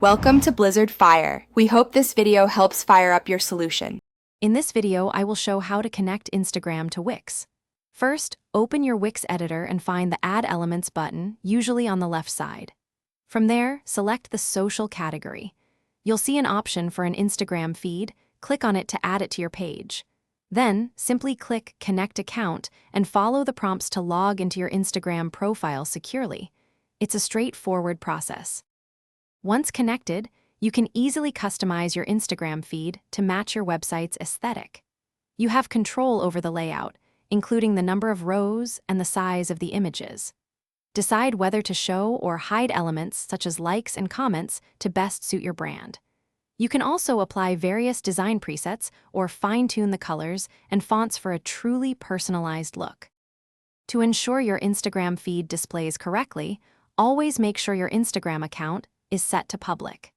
Welcome to Blizzard Fire. We hope this video helps fire up your solution. In this video, I will show how to connect Instagram to Wix. First, open your Wix editor and find the Add Elements button, usually on the left side. From there, select the Social category. You'll see an option for an Instagram feed. Click on it to add it to your page. Then, simply click Connect Account and follow the prompts to log into your Instagram profile securely. It's a straightforward process. Once connected, you can easily customize your Instagram feed to match your website's aesthetic. You have control over the layout, including the number of rows and the size of the images. Decide whether to show or hide elements such as likes and comments to best suit your brand. You can also apply various design presets or fine-tune the colors and fonts for a truly personalized look. To ensure your Instagram feed displays correctly, always make sure your Instagram account is set to public.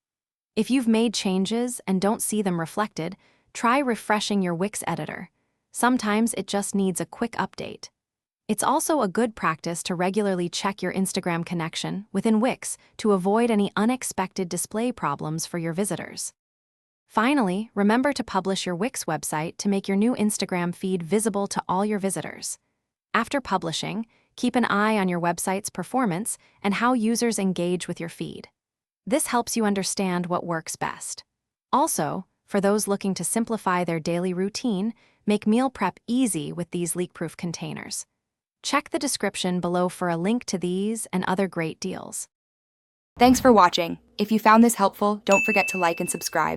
If you've made changes and don't see them reflected, try refreshing your Wix editor. Sometimes it just needs a quick update. It's also a good practice to regularly check your Instagram connection within Wix to avoid any unexpected display problems for your visitors. Finally, remember to publish your Wix website to make your new Instagram feed visible to all your visitors. After publishing, keep an eye on your website's performance and how users engage with your feed. This helps you understand what works best. Also, for those looking to simplify their daily routine, make meal prep easy with these leak-proof containers. Check the description below for a link to these and other great deals. Thanks for watching. If you found this helpful, don't forget to like and subscribe.